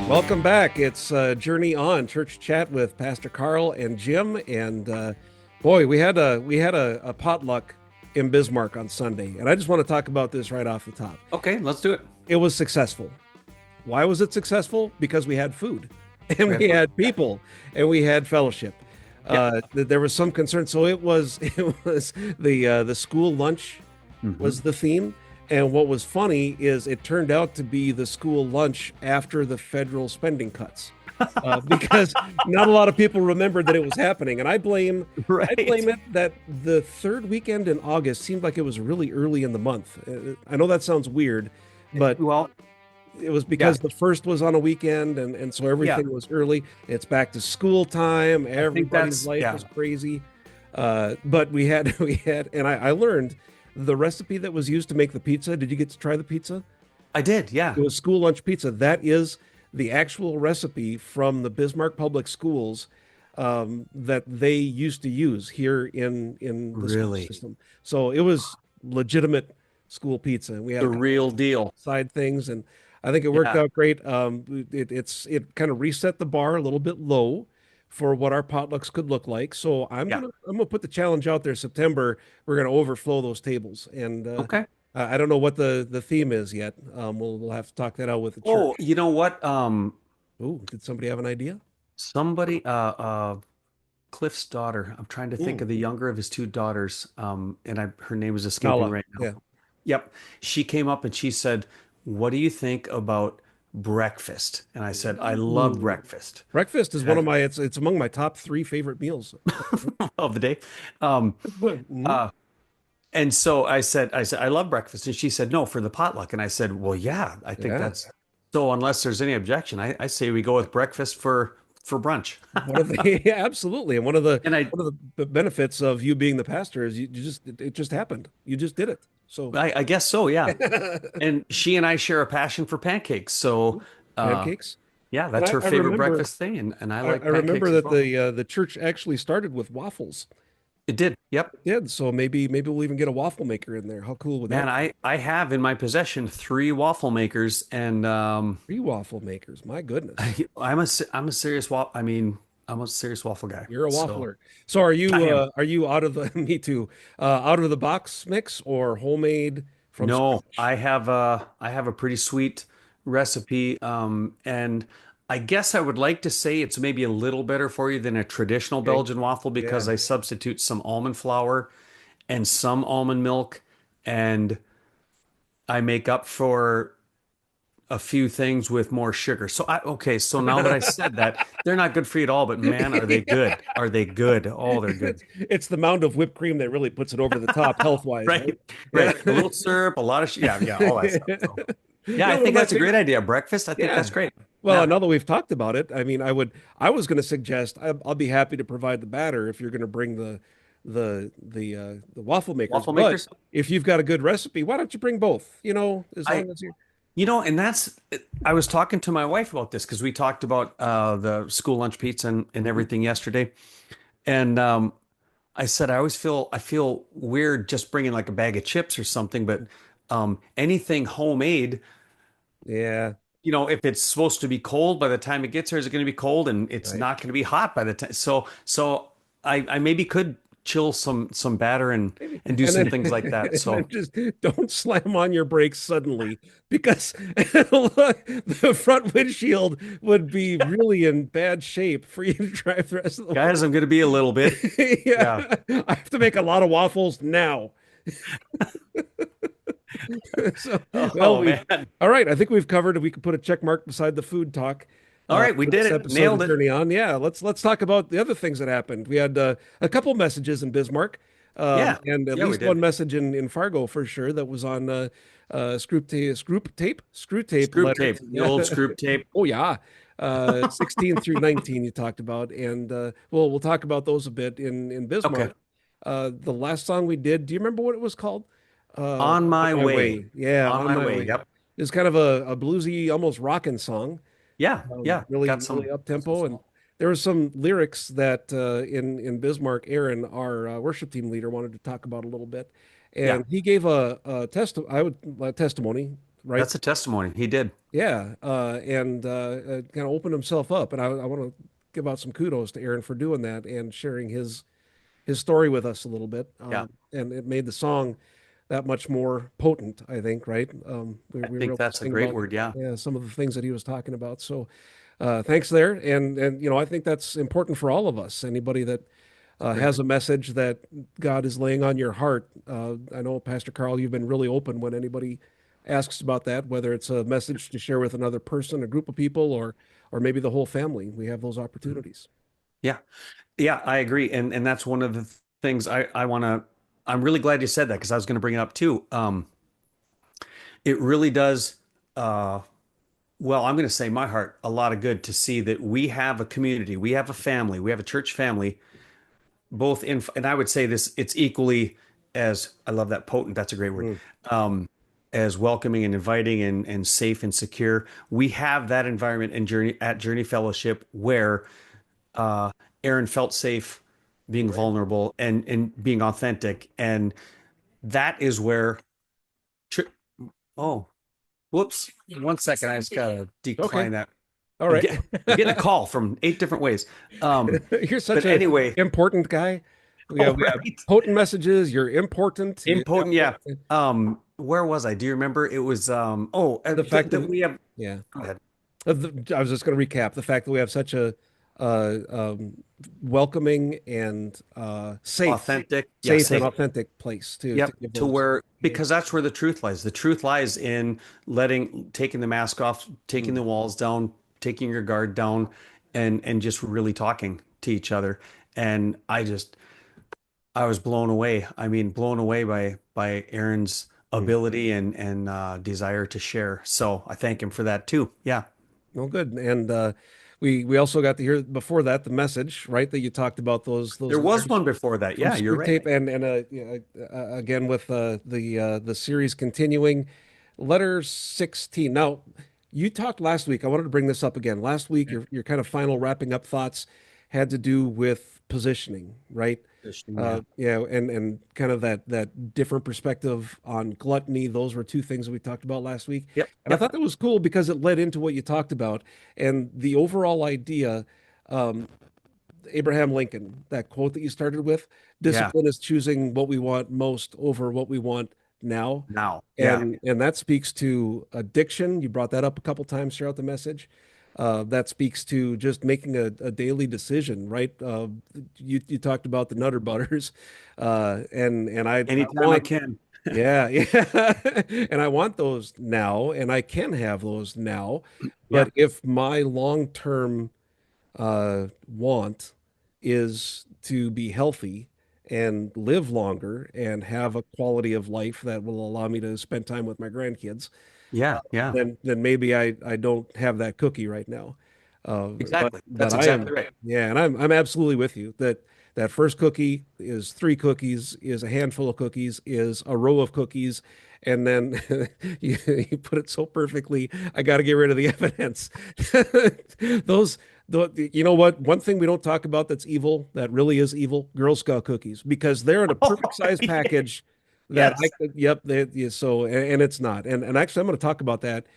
Welcome back. It's Journey On Church Chat with Pastor Karl and Jim, and boy, we had a potluck in Bismarck on Sunday, and I just want to talk about this right off the top. Okay, let's do it. It was successful. Why was it successful? Because we had food, and we had people, and we had fellowship. Yeah. There was some concern, so it was the school lunch was the theme. And what was funny is it turned out to be the school lunch after the federal spending cuts, because not a lot of people remembered that it was happening. And I blame it that the third weekend in August seemed like it was really early in the month. I know that sounds weird, but it was because the first was on a weekend, and so everything was early. It's back to school time. Everybody's life was crazy. But we had, and I learned the recipe that was used to make the pizza. Did you get to try the pizza? I did, yeah. It was school lunch pizza. That is the actual recipe from the Bismarck Public Schools that they used to use here in the school system. So it was legitimate school pizza. And we had the real deal side things, and I think it worked out great. It kind of reset the bar a little bit low for what our potlucks could look like. So I'm gonna put the challenge out there. September, we're gonna overflow those tables. And I don't know what the theme is yet. We'll have to talk that out with the church. Oh, you know what? Did somebody have an idea? Somebody, Cliff's daughter. I'm trying to think of the younger of his two daughters. And her name is escaping right now. Yeah. Yep. She came up and she said, "What do you think about breakfast?" And I said, "I love breakfast." Breakfast is one of my it's among my top 3 favorite meals of the day. And so I said, "I love breakfast." And she said, "No, for the potluck." And I said, "Well, yeah, I think that's so. Unless there's any objection, I say we go with breakfast for brunch." Absolutely. And one of the benefits of you being the pastor is it just happened. You just did it. So I guess so, yeah. And she and I share a passion for pancakes. So pancakes? Yeah, that's her favorite breakfast thing, and I like pancakes. I remember that the church actually started with waffles. It did. Yep. It did. So maybe we'll even get a waffle maker in there. How cool would that be? Man, I have in my possession 3 waffle makers, and 3 waffle makers. My goodness. I'm a serious I'm a serious waffle guy. You're a waffler. So are you out of the me too, out of the box mix or homemade from No, scratch? I have a pretty sweet recipe, and I guess I would like to say it's maybe a little better for you than a traditional Belgian waffle because I substitute some almond flour and some almond milk, and I make up for a few things with more sugar. So so now that I said that, they're not good for you at all, but man, are they good. Are they good? Oh, they're good. It's the mound of whipped cream that really puts it over the top health-wise. Right. A little syrup, a lot of all that stuff. So. Yeah, I think that's a great idea. Breakfast, I think that's great. Well, now that we've talked about it, I mean, I was going to suggest I'll be happy to provide the batter if you're going to bring the waffle makers. Waffle makers. But if you've got a good recipe, why don't you bring both? As long as you're. And I was talking to my wife about this because we talked about the school lunch pizza and everything yesterday. And I said, I feel weird just bringing like a bag of chips or something, but anything homemade. Yeah. If it's supposed to be cold by the time it gets here, is it going to be cold? And it's not going to be hot by the time. So I maybe could chill some batter and do some things like that. So just don't slam on your brakes suddenly, because the front windshield would be really in bad shape for you to drive the rest of the way. Guys, I'm going to be a little bit. Yeah. I have to make a lot of waffles now. Man. All right. I think we've covered it. We could put a check mark beside the food talk. All right, we did it. Nailed it. Journey On. Yeah, let's talk about the other things that happened. We had a couple messages in Bismarck, and at least one message in Fargo for sure that was on Screwtape. Letters. The old Screwtape. Oh yeah, 16 through 19 you talked about, and we'll talk about those a bit in Bismarck. Okay. The last song we did, do you remember what it was called? On My Way. Yeah, On My Way. Yep. It's kind of a bluesy, almost rockin' song. Yeah, Really up tempo, and there was some lyrics that in Bismarck, Aaron, our worship team leader, wanted to talk about a little bit, Yeah, and he gave a testimony, right? that's a testimony. He did. Yeah, and kind of opened himself up, and I want to give out some kudos to Aaron for doing that and sharing his story with us a little bit, Yeah, and it made the song that much more potent, I think, right? I We were think able to that's a sing great about word. Yeah, yeah, some of the things that he was talking about. So thanks there, and I think that's important for all of us. Anybody that great. has a message that God is laying on your heart. I know, Pastor Karl, you've been really open when anybody asks about that, whether it's a message to share with another person, a group of people, or maybe the whole family. We have those opportunities. Yeah, yeah, I agree, and that's one of the things I want to. I'm really glad you said that because I was going to bring it up too. It really does. Uh, well, I'm going to say my heart a lot of good to see that we have a community, we have a family, we have a church family, both in, and I would say this, it's equally as I love that potent. That's a great word. Mm, As welcoming and inviting and safe and secure. We have that environment in Journey Fellowship where uh, Aaron felt safe being right. vulnerable and being authentic. And that is where, oh, whoops. 1 second. I just got to Okay. decline that. All I'm right. getting, I'm getting a call from 8 different ways. You're such But a anyway, important guy. all We have right. potent messages. You're important. Impotent. Yeah. Where was I? Do you remember? It was, The fact that that, we have, yeah, go ahead. I was just going to recap the fact that we have such a uh, um, welcoming and Authentic. Yeah. safe and Safe. authentic place to Yep. give To those. where, because that's where the truth lies. The truth lies in taking the mask off, taking Mm. the walls down, taking your guard down, and just really talking to each other. And I was blown away. I mean, blown away by Aaron's Mm. ability and desire to share. So I thank him for that too. Yeah. Well, good. And we also got to hear before that the message, right, that you talked about those There was letters one before that. from Yeah, you're right. Screwtape, and again with the series continuing, Letters 16. Now, you talked last week. I wanted to bring this up again. Last week, your kind of final wrapping up thoughts had to do with positioning, right? Yeah. Yeah, and kind of that different perspective on gluttony. Those were two things that we talked about last week, Yep. and I Yep. thought that was cool because it led into what you talked about and the overall idea. Um, Abraham Lincoln, that quote that you started with, Yeah. discipline is choosing what we want most over what we want now. Now. Yeah. And that speaks to addiction. You brought that up a couple times throughout the message. That speaks to just making a daily decision, right? You talked about the Nutter Butters, and I Anytime I want, can. yeah, yeah, and I want those now, and I can have those now. Yeah. But if my long-term want is to be healthy and live longer and have a quality of life that will allow me to spend time with my grandkids, Yeah. Yeah. then maybe I don't have that cookie right now. Exactly. But That's I exactly am, right. yeah, and I'm absolutely with you that that first cookie is three cookies, is a handful of cookies, is a row of cookies, and then you put it so perfectly. I got to get rid of the evidence. Those, you know what? One thing we don't talk about that's evil, that really is evil, Girl Scout cookies, because they're in a Oh, perfect size package that I yes. could, yep, yeah, so and it's not. And actually I'm going to talk about that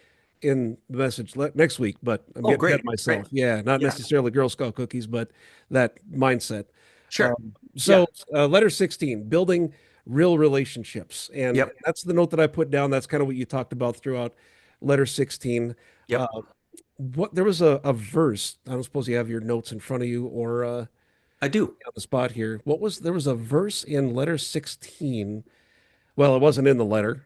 in the message next week, but I'm Oh, getting ahead of great. Great. myself. Yeah, not Yeah. necessarily Girl Scout cookies, but that mindset. Sure. So, Yeah. letter 16, building real relationships. And Yep. that's the note that I put down. That's kind of what you talked about throughout letter 16. Uh, Yep. what there was a verse. I don't suppose you have your notes in front of you or I do. on the spot here. There was a verse in letter 16. Well, it wasn't in the letter.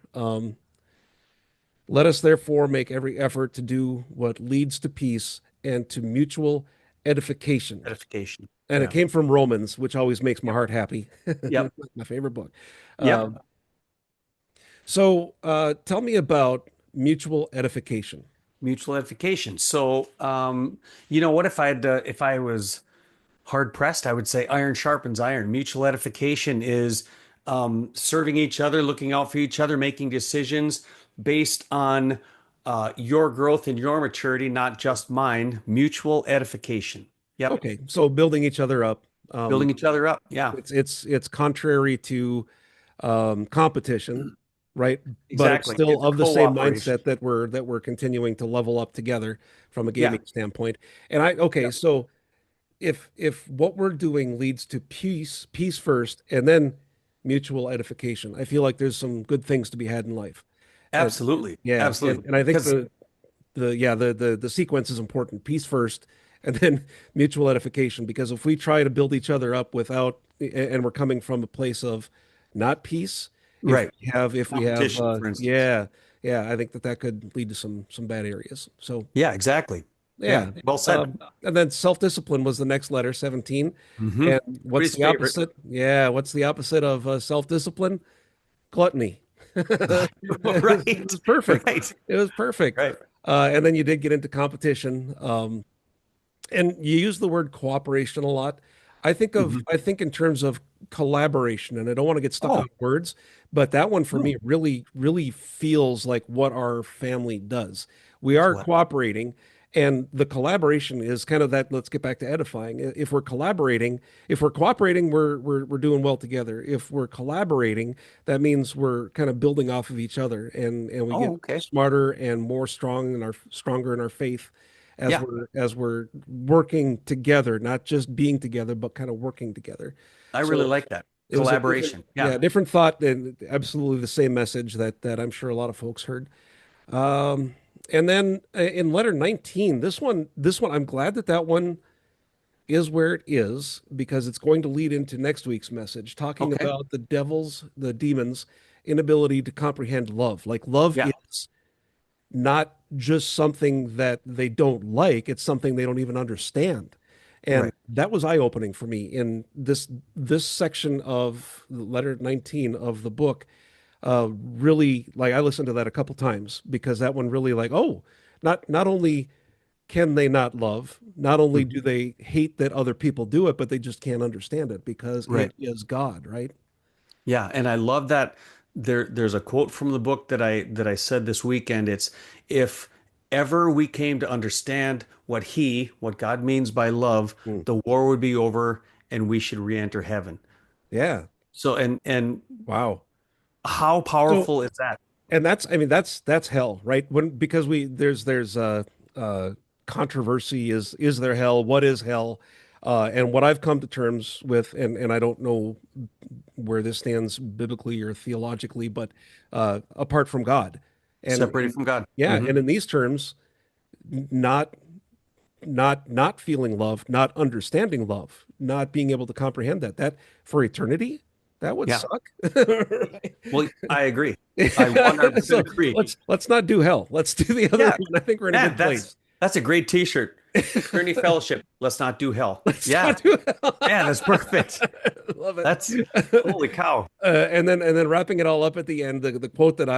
Let us therefore make every effort to do what leads to peace and to mutual edification. Edification. And it Yeah. came from Romans, which always makes my Yep. heart happy. Yep. My favorite book. Yep. Um, tell me about mutual edification. Mutual edification. So, what if I was hard pressed, I would say iron sharpens iron. Mutual edification is serving each other, looking out for each other, making decisions based on your growth and your maturity, not just mine. Mutual edification. Yep. Okay, so building each other up. Building each other up. Yeah. It's contrary to competition, right? But it's Exactly. still It's of the same cooperation. mindset that we're continuing to level up together from a Yeah. gaming standpoint. And I okay, Yep. so if what we're doing leads to peace first, and then mutual edification, I feel like there's some good things to be had in life. And Absolutely. yeah, Absolutely. and I think Because the sequence is important. Peace first, and then mutual edification. Because if we try to build each other up without, and we're coming from a place of not peace, right. if we have, Competition, for instance. I think that could lead to some bad areas. So Yeah, exactly. Yeah. yeah, Well said. and then self-discipline was the next letter, 17. Hmm. And what's Everybody's the favorite. opposite? Yeah, what's the opposite of self-discipline? Gluttony. It Right. was perfect. Right. It was perfect. Right. And then you did get into competition. And you use the word cooperation a lot. Hmm. I think in terms of collaboration, and I don't want to get stuck on Oh, words, but that one for no. me really feels like what our family does. We are Collect. cooperating, and the collaboration is kind of that. Let's get back to edifying. If we're cooperating, we're doing well together. If we're collaborating, that means we're kind of building off of each other, and we Oh, get okay. smarter and more stronger in our faith Yeah. as we're working together, not just being together, but kind of working together. I really So like that. it was a different, Collaboration. Yeah. yeah, different thought and absolutely the same message that I'm sure a lot of folks heard. Um, and then in letter 19, this one, I'm glad that one is where it is because it's going to lead into next week's message, talking Okay. about the demons' inability to comprehend love. Like love Yeah. is not just something that they don't like, it's something they don't even understand. And Right. that was eye-opening for me in this section of letter 19 of the book. Really, like I listened to that a couple times because that one really like, oh, not only can they not love, not only Mhm. do they hate that other people do it, but they just can't understand it because it Right. is God, right? Yeah, and I love that there's a quote from the book that I said this weekend. It's if ever we came to understand what God means by love, Mm. the war would be over and we should re-enter heaven. Yeah. So and Wow. how So powerful is that? and that's I mean that's hell, right? When because we there's uh controversy, is there hell? What is hell? And what I've come to terms with, and I don't know where this stands biblically or theologically, but apart from God. Separated And from God. yeah, Hmm. and in these terms, not not feeling love, not understanding love, not being able to comprehend that for eternity, that would Yeah. suck. Right? Well, I agree. I 100% So agree. let's not do hell. Let's do the other Yeah, one. I think we're in a man, good place. that's a great t-shirt. Trinity Fellowship. Let's not do hell. Let's Yeah. not do hell. Man, that's perfect. Love it. That's holy cow. And then wrapping it all up at the end, the quote that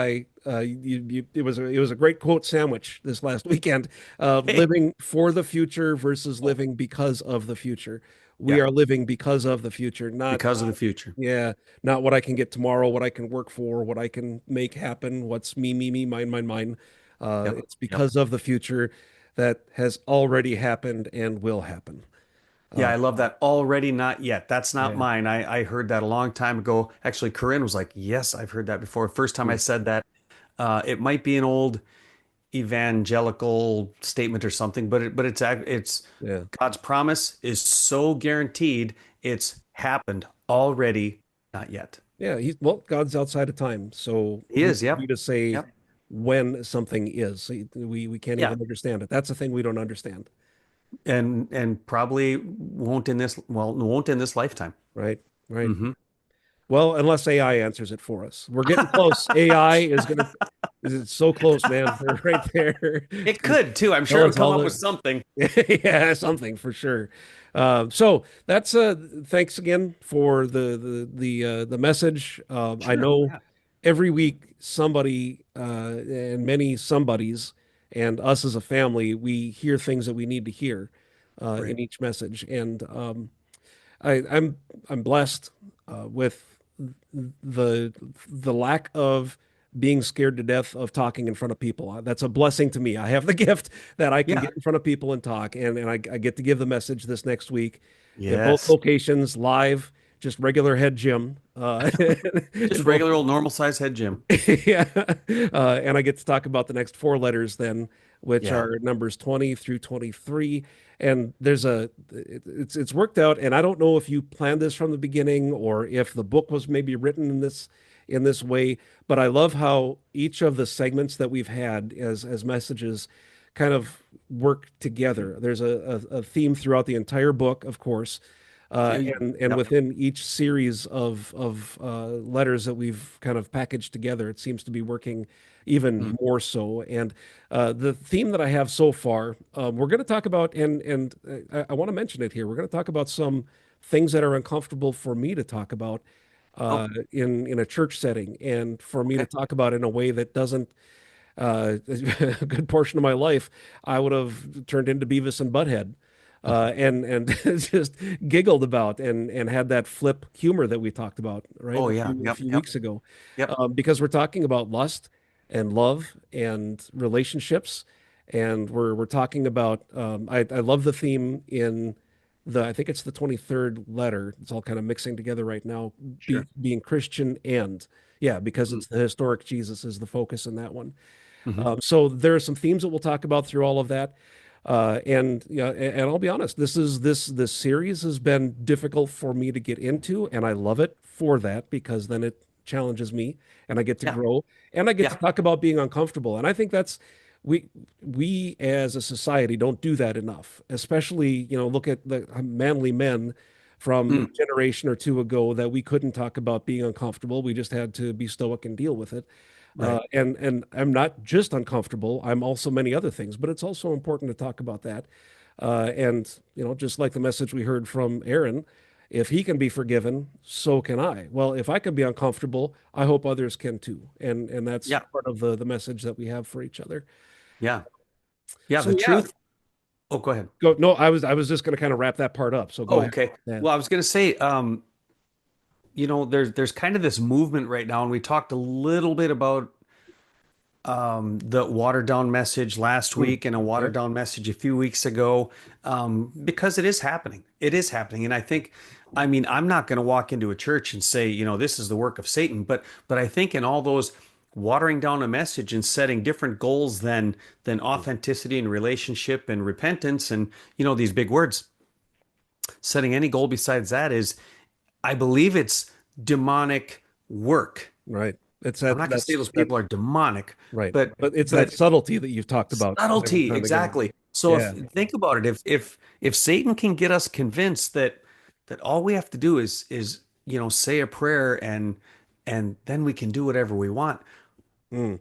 it was a great quote sandwich this last weekend. Hey. Living for the future versus living because of the future. We Yeah, are living because of the future, not because of the future. yeah, not what I can get tomorrow, what I can work for, what I can make happen, what's me, mine. Yep. It's Yep. because of the future that has already happened and will happen. Yeah, Uh, I love that. Already not yet. That's not yeah. mine. I heard that a long time ago. Actually, Corinne was like, "Yes, I've heard that before." First time I Mm. said that, it might be an old evangelical statement or something, it's Yeah. God's promise is so guaranteed. It's happened already, not yet. Yeah, well, God's outside of time, so He who is. are we Yep. to say Yep. when something is? We can't Yeah. even understand it. That's the thing we don't understand, And probably won't in this lifetime. right? Right. Hmm. Well, unless AI answers it for us. We're getting close. AI is gonna is it so close, man. They're right there It to could too. I'm sure tell it'll us come all up with the something. yeah, something for sure. So that's thanks again for the message. I Sure. know Yeah. every week somebody and many somebodies and us as a family, we hear things that we need to hear Right. in each message, and I'm blessed with the lack of being scared to death of talking in front of people. That's a blessing to me. I have the gift that I can Yeah. get in front of people and talk, and I get to give the message this next week at both Yes. locations, live, just regular head Jim, Just in both. regular old normal size head Jim. Yeah. And I get to talk about the next four letters then, which Yeah. are numbers 20 through 23. And it's worked out. And I don't know if you planned this from the beginning or if the book was maybe written in this way, but I love how each of the segments that we've had as messages kind of work together. There's a theme throughout the entire book, of course. And Yep. within each series of letters that we've kind of packaged together, it seems to be working Mm. even more so. And the theme that I have so far, we're going to talk about, and I want to mention it here. We're going to talk about some things that are uncomfortable for me to talk about Oh, in a church setting, and for me to okay. talk about in a way that doesn't. A good portion of my life, I would have turned into Beavis and Butthead and just giggled about and had that flip humor that we talked about, right? Oh A yeah. a Yep. few Yep. weeks ago, Yep. because we're talking about lust and love and relationships, and we're talking about. I love the theme in I think it's the 23rd letter. It's all kind of mixing together right now, Sure. being Christian and yeah, because Mm. it's the historic Jesus is the focus in that one. Hmm. So there are some themes that we'll talk about through all of that. And yeah, and I'll be honest, this series has been difficult for me to get into, and I love it for that because then it challenges me and I get to Yeah. grow and I get to Yeah. talk about being uncomfortable. And I think that's we we as a society don't do that enough, especially, look at the manly men from Mm. a generation or two ago that we couldn't talk about being uncomfortable. We just had to be stoic and deal with it. Right. And I'm not just uncomfortable. I'm also many other things, but it's also important to talk about that. And just like the message we heard from Aaron, if he can be forgiven, so can I. Well, if I can be uncomfortable, I hope others can too. And that's Yeah. part of the message that we have for each other. Yeah. Yeah. So The yeah, truth. Oh, go ahead. go. No, I was just going to kind of wrap that part up. So go Oh, ahead. okay. Yeah. Well, I was going to say, there's kind of this movement right now, and we talked a little bit about the watered down message last Mm. week and a Yep. watered down message a few weeks ago, because it is happening. It is happening, and I mean, I'm not going to walk into a church and say, this is the work of Satan, but I think in all those watering down a message and setting different goals than authenticity and relationship and repentance and these big words, setting any goal besides that is, I believe it's demonic work. Right. It's I'm that not going to say those that people are demonic, right. but But it's that but subtlety that you've talked about time and subtlety, time again. exactly. So if Yeah. think about it, if Satan can get us convinced that all we have to do is say a prayer and then we can do whatever we want. Mm.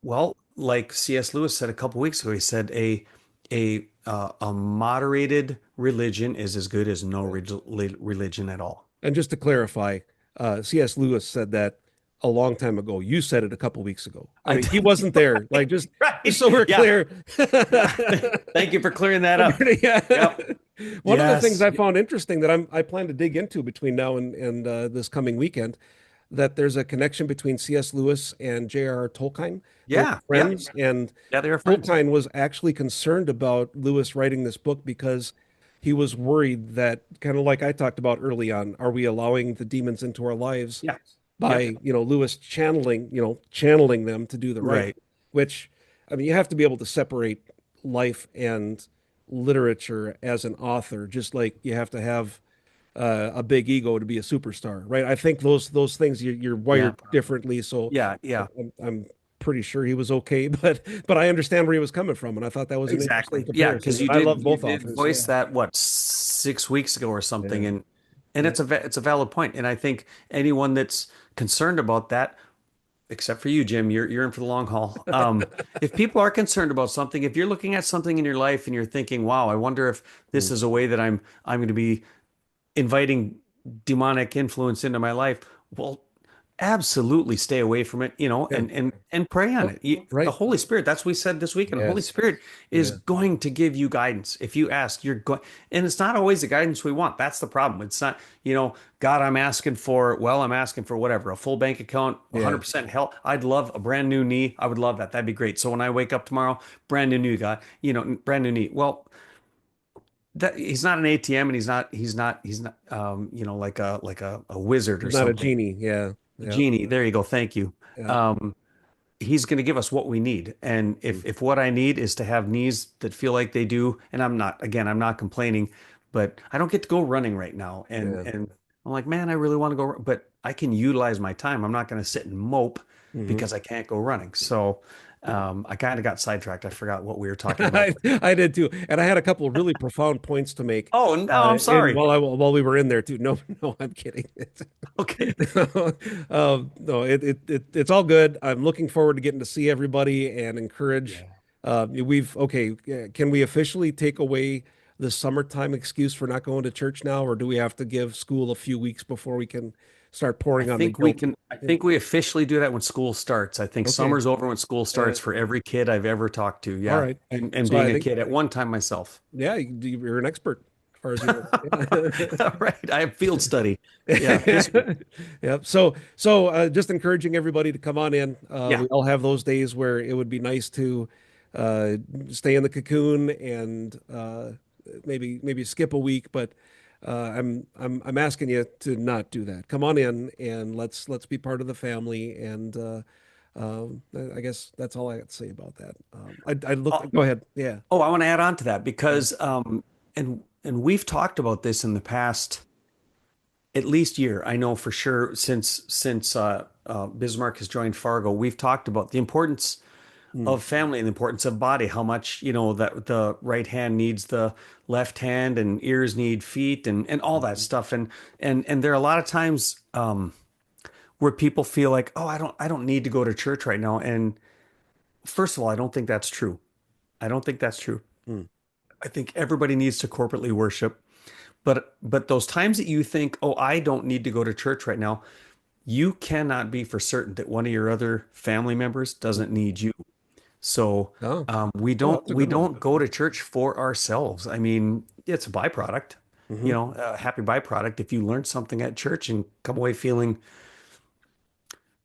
Well, like C.S. Lewis said a couple weeks ago, he said a moderated religion is as good as no religion at all. And just to clarify, C.S. Lewis said that a long time ago. You said it a couple weeks ago. I I mean, he did, wasn't there. Like just right? so we're Yeah. clear. Thank you for clearing that up. Yeah. Yep. One of the things Yes. I found interesting that I plan to dig into between now and this coming weekend, that there's a connection between C.S. Lewis and J.R.R. Tolkien. They were Yeah. Yeah. friends, and Yeah. They are friends. Tolkien was actually concerned about Lewis writing this book because he was worried that, kind of like I talked about early on, are we allowing the demons into our lives Yeah. Yep. by, Lewis channeling them to do the right, Right. which, I mean, you have to be able to separate life and literature as an author, just like you have to have a big ego to be a superstar, right? I think those things you're Yeah. wired differently. So Yeah. Yeah. I'm pretty sure he was okay, but I understand where he was coming from, and I thought that was an interesting Exactly. Yeah. comparison. Because And you I did love you both did authors. voice Yeah, that what 6 weeks ago or something, yeah, and yeah. it's a valid point. And I think anyone that's concerned about that, except for you, Jim, you're in for the long haul. If people are concerned about something, if you're looking at something in your life and you're thinking, "Wow, I wonder if this Mm. is a way that I'm going to be inviting demonic influence into my life," well, absolutely stay away from it, Yeah. and pray on Oh, it. The right. Holy Spirit, that's what we said this weekend. Holy Yes. Spirit is Yeah. going to give you guidance. If you ask, you're going, and it's not always the guidance we want. That's the problem. It's not, God, I'm asking for whatever, a full bank account, Yeah. 100% health. I'd love a brand new knee. I would love that. That'd be great. So when I wake up tomorrow, brand new knee, God, brand new knee. Well, that he's not an ATM, and he's not like a wizard or He's not a something. genie. Yeah. Yeah. Genie, there you go. Thank you. Yeah. Um, he's going to give us what we need. And Mm. if what I need is to have knees that feel like they do, and I'm not complaining, but I don't get to go running right now. And Yeah. and I'm like, man, I really want to go, but I can utilize my time. I'm not going to sit and mope Hmm. because I can't go running. So I kind of got sidetracked. I forgot what we were talking about. I did too, and I had a couple of really profound points to make. Oh, no, I'm And sorry. while we were in there too. No, no, I'm kidding. Okay. No, it's all good. I'm looking forward to getting to see everybody and encourage. Yeah. Okay. Can we officially take away the summertime excuse for not going to church now, or do we have to give school a few weeks before we can start pouring on the guilt? I think we officially do that when school starts. I think Okay. summer's over when school Uh, starts for every kid I've ever talked to. all Yeah. right. And So being I a think, kid at one time myself. yeah, you're an expert as far as you know. Right. I have field study. Yeah. History. Yep. So just encouraging everybody to come on in. Yeah. We all have those days where it would be nice to uh, stay in the cocoon and maybe skip a week, but I'm asking you to not do that. Come on in and let's be part of the family. And I guess that's all I got to say about that. I look. Oh, Go ahead. Yeah. I want to add on to that Yeah. because and we've talked about this in the past at least year. I know for sure since Bismarck has joined Fargo, we've talked about the importance Mm. of family and the importance of body, how much, that the right hand needs the left hand and ears need feet and all that stuff. And there are a lot of times where people feel like, oh, I don't need to go to church right now. And first of all, I don't think that's true. I don't think that's true. Mm. I think everybody needs to corporately worship. But those times that you think, oh, I don't need to go to church right now, you cannot be for certain that one of your other family members doesn't need you. So Oh, we oh, don't that's a we good one. don't go to church for ourselves. I mean, it's a byproduct, Hmm. a happy byproduct. If you learned something at church and come away feeling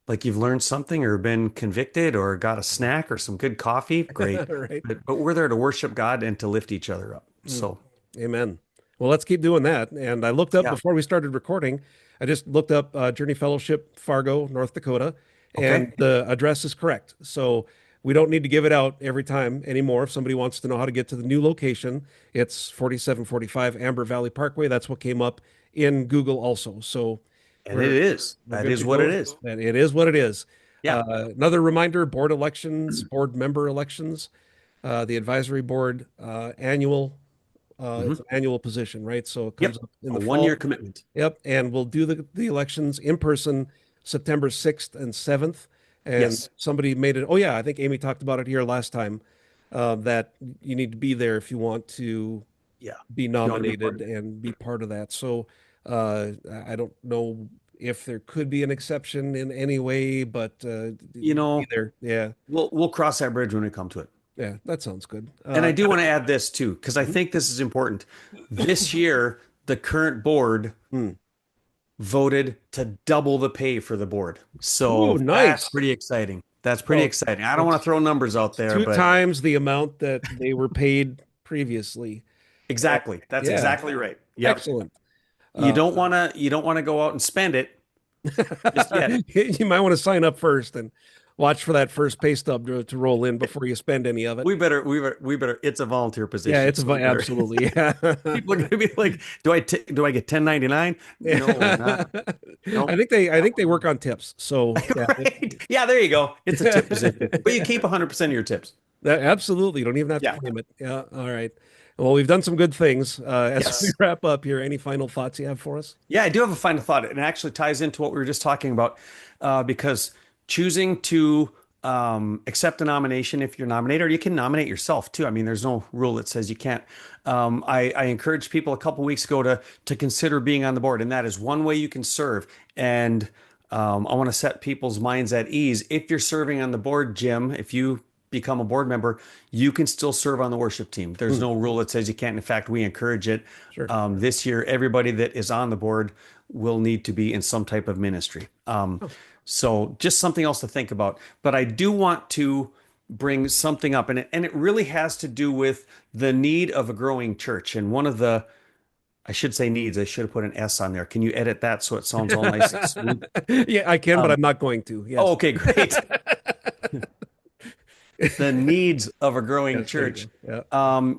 like you've learned something or been convicted or got a snack or some good coffee, great. Right. But we're there to worship God and to lift each other up. Mm. So Amen. Well, let's keep doing that. And I looked up yeah, before we started recording. I just looked up Journey Fellowship, Fargo, North Dakota, okay. and the address is correct. So we don't need to give it out every time anymore. If somebody wants to know how to get to the new location, it's 4745 Amber Valley Parkway. That's what came up in Google also. So And it we're is. we're That good is to what it go. is. And it is what it is. Yeah. Another reminder: board elections, board member elections, the advisory board annual. Hmm. It's an annual position, right? So it comes Yep. up in A the 1 year fall. commitment. Yep. And we'll do the elections in person September 6th and 7th. And Yes. somebody made it. Oh, yeah. I think Amy talked about it here last time that you need to be there if you want to Yeah. be If you want to be part nominated of it. and be part of that. So I don't know if there could be an exception in any way, but You be know, there. Yeah. we'll cross that bridge when we come to it. Yeah. That sounds good. And I do want to add this too, because I think this is important. This year, the current board Hmm. voted to double the pay for the board. Ooh, So that's nice. pretty exciting. That's pretty Well, exciting. I don't want to it's throw numbers out there, two but times the amount that they were paid previously. And exactly. That's yeah, exactly right. Yep. excellent. You Uh, don't want to go out and spend it just yet. you might want to sign up first and watch for that first pay stub to roll in before you spend any of it. We better. It's a volunteer Yeah, position, it's so we better. absolutely. Yeah. People are going to be like, do I get 1099? No, not I no. think they work on tips. So yeah, Right. Yeah, there you go. It's a tip position, but you keep 100% of your tips. absolutely. You don't even have to Yeah. claim it. Yeah. All right. Well, we've done some good things. As we Yes. wrap up here, any final thoughts you have for us? Yeah, I do have a final thought, and it actually ties into what we were just talking about, because choosing to accept a nomination if you're nominated, or you can nominate yourself too. I mean, there's no rule that says you can't. I encouraged people a couple weeks ago to consider being on the board, and that is one way you can serve. And I want to set people's minds at ease. If you're serving on the board, Jim, if you become a board member, you can still serve on the worship team. There's no rule that says you can't. In fact, we encourage it. Sure. This year, everybody that is on the board will need to be in some type of ministry. So just something else to think about. But I do want to bring something up, and it really has to do with the need of a growing church. And one of the, I should say needs, I should have put an S on there. Can you edit that so it sounds all nice and smooth? Yeah, I can, but I'm not going to. Yes. Oh, okay, great. The needs of a growing Yes, there you church. go. Yeah.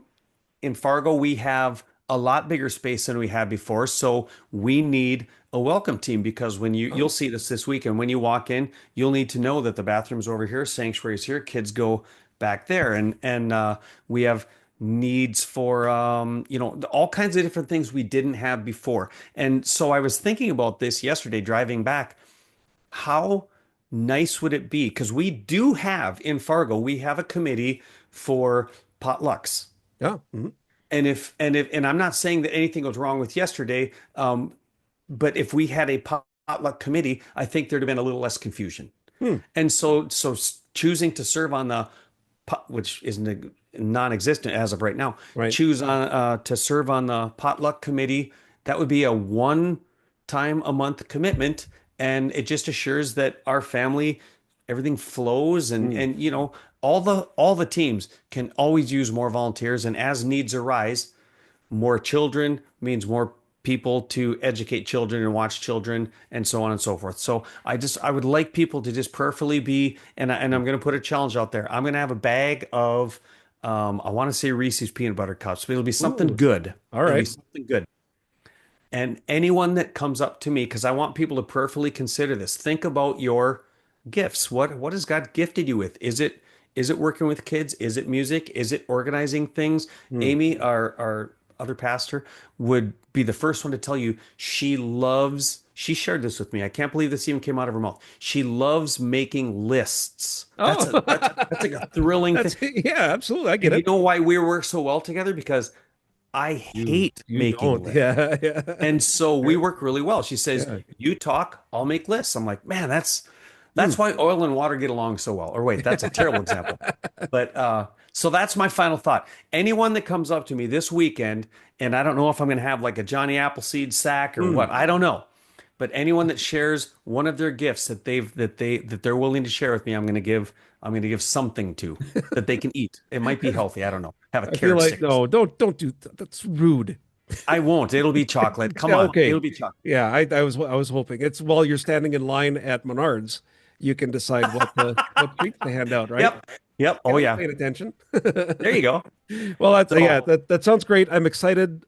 In Fargo, we have a lot bigger space than we had before. So we need a welcome team, because when you'll see this weekend, when you walk in, you'll need to know that the bathroom's over here, sanctuary's here, kids go back there. And we have needs for, all kinds of different things we didn't have before. And so I was thinking about this yesterday, driving back. How nice would it be? Because we do have in Fargo, we have a committee for potlucks. Yeah. Mm-hmm. And I'm not saying that anything was wrong with yesterday, but if we had a potluck committee, I think there'd have been a little less confusion. And so choosing to serve on the which is non-existent as of right now, Right. choose on to serve on the potluck committee. That would be a one-time a month commitment, and it just assures that our family, everything flows, and all the teams can always use more volunteers, and as needs arise, more children means more people to educate children and watch children, and so on and so forth. So I would like people to just prayerfully be, and I'm going to put a challenge out there. I'm going to have a bag of I want to say Reese's peanut butter cups, but it'll be something good. All right. It'll be something good. And anyone that comes up to me, because I want people to prayerfully consider this, think about your gifts. What has God gifted you with? Is it working with kids? Is it music? Is it organizing things? Amy, our other pastor, would be the first one to tell you she shared this with me. I can't believe this even came out of her mouth. She loves making lists. That's like a thrilling thing. Yeah, absolutely. I get And it. you know why we work so well together? Because I hate making lists. Yeah. And so we work really well. She says, you talk, I'll make lists. I'm like, man, that's why oil and water get along so well. Or wait, that's a terrible example. But so that's my final thought. Anyone that comes up to me this weekend, and I don't know if I'm going to have like a Johnny Appleseed sack or what, I don't know. But anyone that shares one of their gifts that they're willing to share with me, I'm going to give something to that they can eat. It might be healthy. I don't know. Have a I feel carrot like, stick. no, don't do that. That's rude. I won't. It'll be chocolate. Come Yeah, on. okay. It'll be chocolate. Yeah, I was hoping. It's while you're standing in line at Menards, you can decide what treats to hand out, right? Yep. Oh yeah. Paying attention. There you go. Well, that sounds great. I'm excited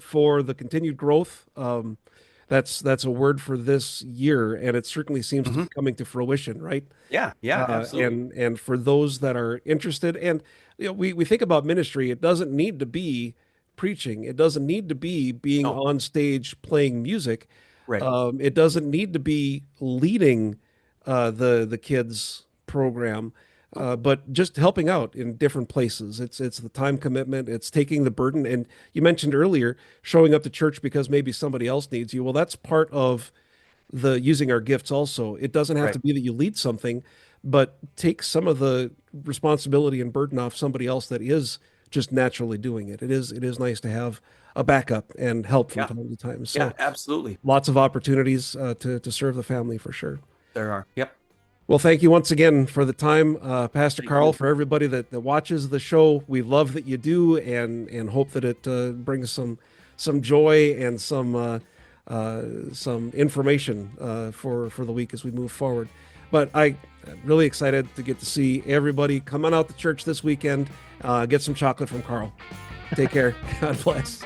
for the continued growth. That's a word for this year, and it certainly seems to be coming to fruition, right? Yeah, absolutely. And for those that are interested, and we think about ministry, it doesn't need to be preaching. It doesn't need to be being on stage playing music. Right. It doesn't need to be leading the kids program, but just helping out in different places. It's the time commitment. It's taking the burden. And you mentioned earlier showing up to church because maybe somebody else needs you. Well, that's part of the using our gifts also. It doesn't have to be that you lead something, but take some of the responsibility and burden off somebody else that is just naturally doing it. It is nice to have a backup and help from time to time. So yeah, absolutely. Lots of opportunities to serve the family for sure. There are. Yep. Well, thank you once again for the time, Pastor Karl. For everybody that watches the show, we love that you do, and hope that it brings some joy and some information for the week as we move forward. But I'm really excited to get to see everybody come on out to church this weekend. Get some chocolate from Karl. Take care. God bless.